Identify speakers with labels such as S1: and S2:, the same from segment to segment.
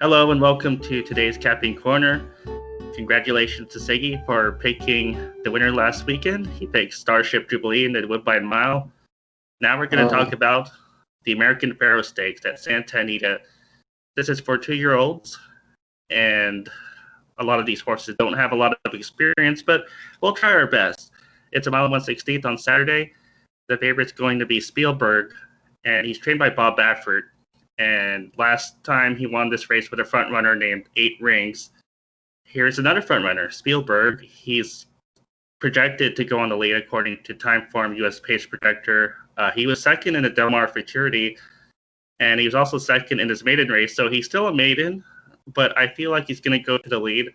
S1: Hello and welcome to today's Capping Corner. Congratulations to Siggy for picking the winner last weekend. He picked Starship Jubilee in the Woodbine Mile. Now we're going to talk about the American Pharoah Stakes at Santa Anita. This is for 2-year-olds, and a lot of these horses don't have a lot of experience, but we'll try our best. It's a mile 1/16th on Saturday. The favorite's going to be Spielberg, and he's trained by Bob Baffert. And last time he won this race with a front runner named 8 Rings. Here's another front runner, Spielberg. He's projected to go on the lead according to Timeform US Pace Projector. He was second in the Del Mar Futurity, and he was also second in his maiden race. So he's still a maiden, but I feel like he's going to go to the lead,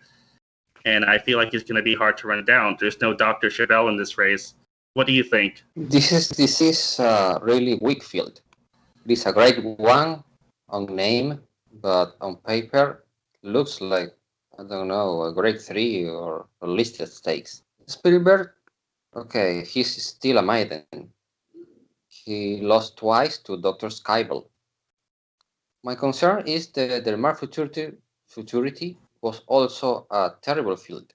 S1: and I feel like he's going to be hard to run down. There's no Dr. Chevelle in this race. What do you think?
S2: This is a really weak field. It is a great one on name, but on paper looks like, I don't know, a grade 3 or listed stakes. Spielberg, okay, he's still a maiden. He lost twice to Dr. Skybel. My concern is the Del Mar Futurity was also a terrible field.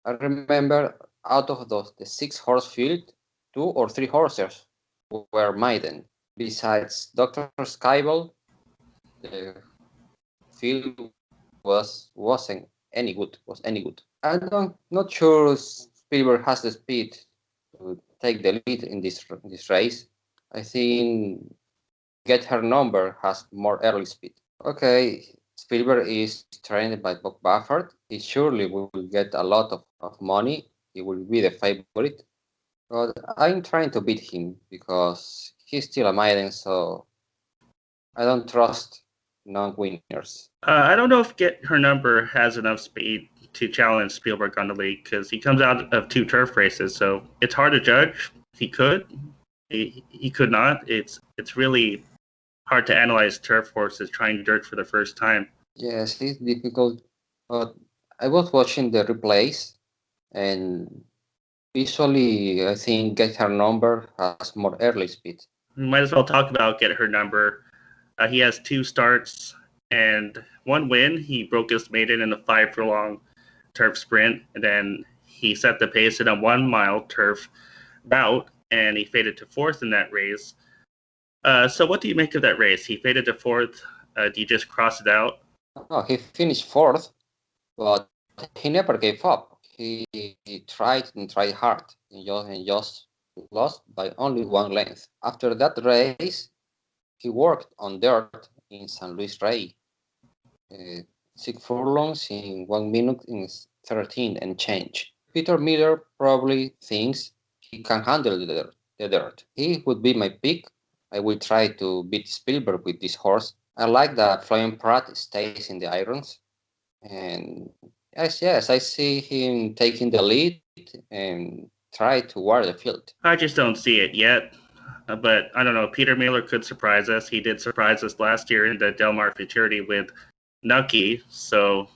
S2: I remember out of the 6-horse field, 2 or 3 horses were maiden. Besides Dr. Skybel, the field wasn't any good. I'm not sure Spielberg has the speed to take the lead in this race. I think Get Her Number has more early speed. Okay, Spielberg is trained by Bob Baffert. He surely will get a lot of money. He will be the favorite. But I'm trying to beat him because he's still a maiden, so I don't trust non-winners.
S1: I don't know if Get Her Number has enough speed to challenge Spielberg on the lead because he comes out of 2 turf races, so it's hard to judge. He could, he could not. It's really hard to analyze turf horses trying dirt for the first time.
S2: Yes, it's difficult, but I was watching the replays, and visually, I think Get Her Number has more early speed.
S1: We might as well talk about Get Her Number. He has 2 starts and 1 win. He broke his maiden in a 5-furlong turf sprint, and then he set the pace in a 1-mile turf bout, and he faded to 4th in that race. So what do you make of that race? He faded to 4th. Do you just cross it out?
S2: No, he finished 4th, but he never gave up. He tried and tried hard and just lost by only 1 length. After that race, he worked on dirt in San Luis Rey. 6 furlongs in 1 minute in 13 and change. Peter Miller probably thinks he can handle the dirt. He would be my pick. I will try to beat Spielberg with this horse. I like that Flying Pratt stays in the irons. And yes, I see him taking the lead and try to wear the field.
S1: I just don't see it yet. But I don't know, Peter Miller could surprise us. He did surprise us last year in the Del Mar Futurity with Nucky, so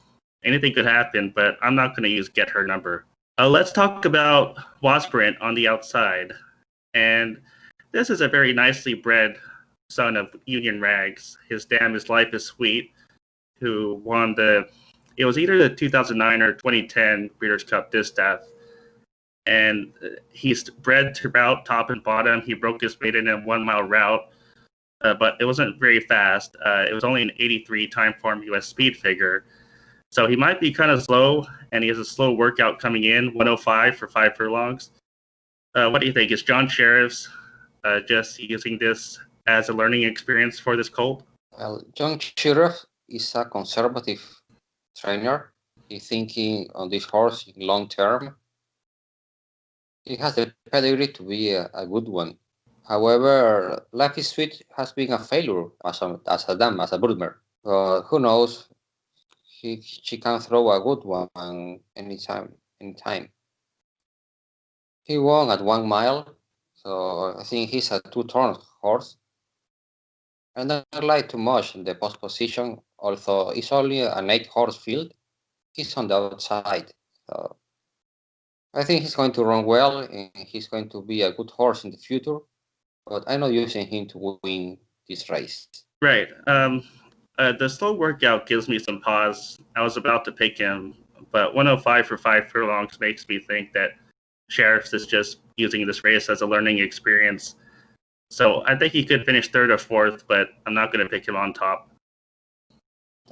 S1: anything could happen, but I'm not going to use Get Her Number. Let's talk about Wasprint on the outside. And this is a very nicely bred son of Union Rags. His dam, His Life is Sweet, who won it was either the 2009 or 2010 Breeders' Cup Distaff. And he's bred to route top and bottom. He broke his maiden in a 1-mile route, but it wasn't very fast. It was only an 83 Timeform US speed figure. So he might be kind of slow, and he has a slow workout coming in, 105 for 5 furlongs. What do you think? Is John Sheriff's just using this as a learning experience for this colt?
S2: Well, John Sheriff is a conservative trainer. He's thinking on this horse in long term. He has the pedigree to be a good one. However, Life is Sweet has been a failure as a dam, as a broodmare. Who knows? She can throw a good one anytime. He won at 1 mile, so I think he's a 2-turn horse. I don't like too much the post position, although it's only an 8-horse field. He's on the outside, so I think he's going to run well, and he's going to be a good horse in the future, but I'm not using him to win this race.
S1: Right. The slow workout gives me some pause. I was about to pick him, but 105 for 5 furlongs makes me think that Sheriffs is just using this race as a learning experience. So I think he could finish third or fourth, but I'm not going to pick him on top.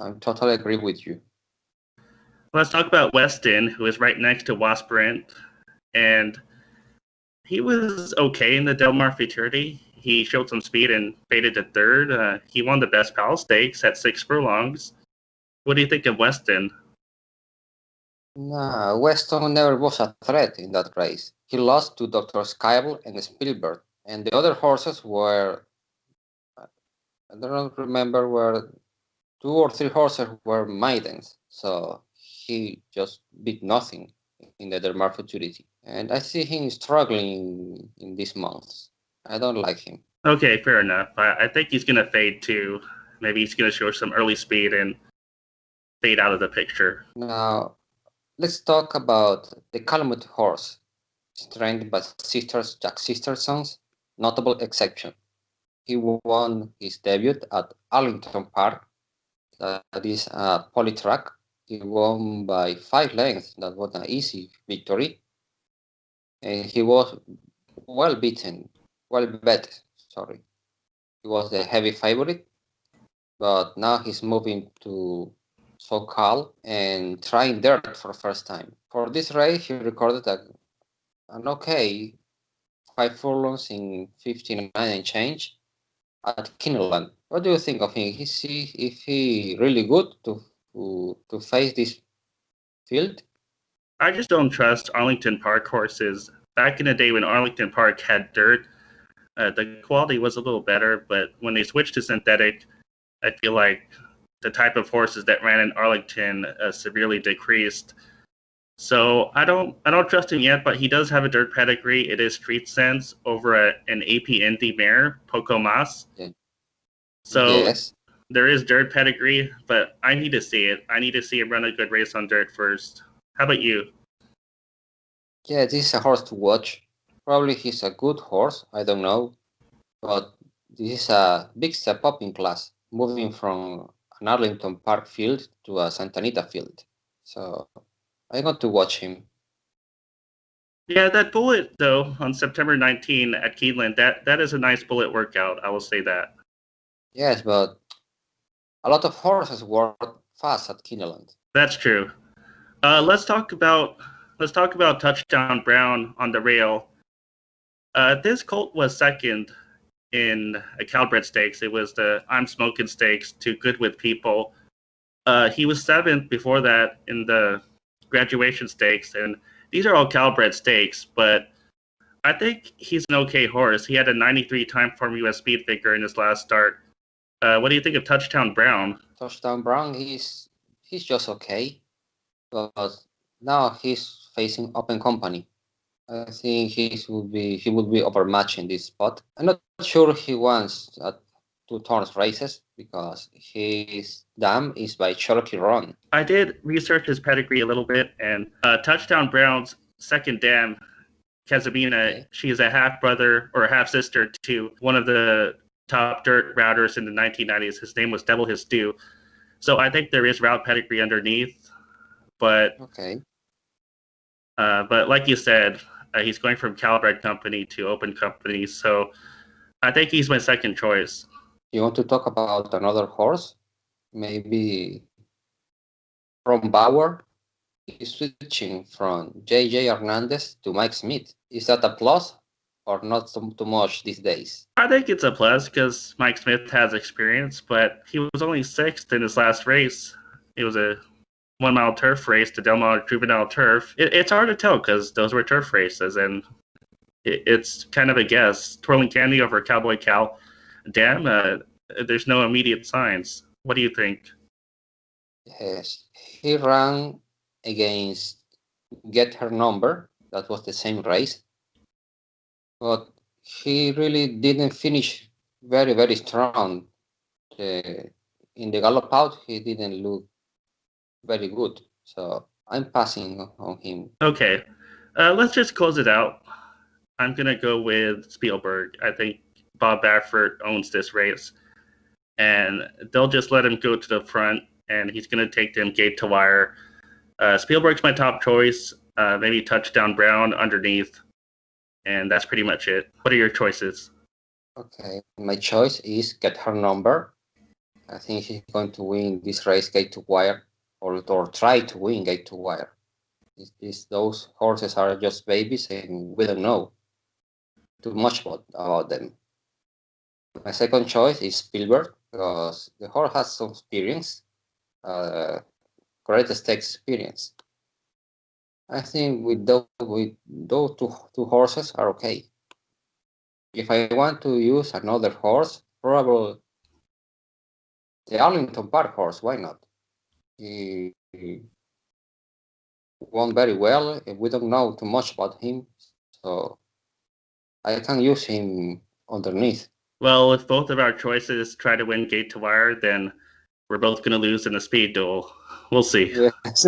S2: I totally agree with you.
S1: Let's talk about Weston, who is right next to Wasprint. And he was okay in the Del Mar Futurity. He showed some speed and faded to third. He won the Best Pal Stakes at 6 furlongs. What do you think of Weston?
S2: Nah, Weston never was a threat in that race. He lost to Dr. Skybel and Spielberg, and the other horses were, I don't remember, were 2 or 3 horses were maidens, so he just beat nothing in the Del Mar Futurity. And I see him struggling in these months. I don't like him.
S1: Okay, fair enough. I think he's going to fade too. Maybe he's going to show some early speed and fade out of the picture.
S2: Now, let's talk about the Calumet horse, trained by Jack Sisterson's notable exception. He won his debut at Arlington Park, that is a poly track. He won by 5 lengths. That was an easy victory. And he was well bet, sorry. He was the heavy favorite, but now he's moving to SoCal and trying dirt for the first time. For this race, he recorded an okay 5 furlongs in 59 and change at Kineland. What do you think of him? Is he really good to face this field?
S1: I just don't trust Arlington Park horses. Back in the day when Arlington Park had dirt, the quality was a little better, but when they switched to synthetic, I feel like the type of horses that ran in Arlington severely decreased. So I don't trust him yet, but he does have a dirt pedigree. It is Street Sense over an AP Indy mare, Poco Mas.
S2: Yeah.
S1: So
S2: Yes.
S1: there is dirt pedigree, but I need to see it. I need to see him run a good race on dirt first. How about you?
S2: Yeah, this is a horse to watch. Probably he's a good horse, I don't know. But this is a big step up in class, moving from an Arlington Park field to a Santa Anita field. So I got to watch him.
S1: Yeah, that bullet though on September 19 at Keeneland, that is a nice bullet workout. I will say that.
S2: Yes, but a lot of horses work fast at Kineland.
S1: That's true. Let's talk about Touchdown Brown on the rail. This colt was second in a Calbred Stakes. It was the I'm Smoking Stakes to Good with People. He was seventh before that in the Graduation Stakes, and these are all Calbred Stakes, but I think he's an okay horse. He had a 93 time form US speed figure in his last start. What do you think of Touchdown Brown?
S2: Touchdown Brown, he's just okay, but now he's facing Open Company. I think he would be overmatched in this spot. I'm not sure he wants at 2 turns races because his dam is by Cherokee Run.
S1: I did research his pedigree a little bit, and Touchdown Brown's second dam, Casabina, she is a half brother or a half sister to one of the top dirt routers in the 1990s. His name was Devil His Stew. So I think there is route pedigree underneath, but
S2: okay.
S1: But like you said, he's going from Calbred Company to Open Company, so I think he's my second choice.
S2: You want to talk about another horse? Maybe from Bauer? He's switching from J.J. Hernandez to Mike Smith. Is that a plus or not too much these days?
S1: I think it's a plus because Mike Smith has experience, but he was only sixth in his last race. It was a 1 mile turf race, the Del Mar Juvenile Turf. It's hard to tell because those were turf races, and it's kind of a guess. Twirling Candy over Cowboy Cal. Damn, there's no immediate signs. What do you think?
S2: Yes, he ran against Get Her Number. That was the same race. But he really didn't finish very, very strong. In the gallop out, he didn't look very good. So I'm passing on him.
S1: Okay, let's just close it out. I'm going to go with Spielberg. I think Bob Baffert owns this race. and they'll just let him go to the front, and he's going to take them gate to wire. Spielberg's my top choice. Maybe touchdown Brown underneath, and that's pretty much it. What are your choices?
S2: Okay, my choice is Get Her Number. I think she's going to win this race gate to wire, or try to win gate to wire. Those horses are just babies, and we don't know too much about them. My second choice is Spielberg, because the horse has some experience, great stakes experience. I think with those two horses are okay. If I want to use another horse, probably the Arlington Park horse. Why not? He won very well. We don't know too much about him, so I can use him underneath.
S1: Well, if both of our choices try to win gate to wire, then we're both going to lose in a speed duel. We'll see.
S2: Yes.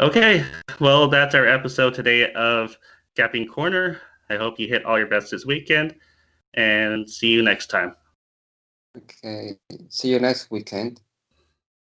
S1: Okay, well, that's our episode today of Gapping Corner. I hope you hit all your bets this weekend, and see you next time.
S2: Okay, see you next weekend.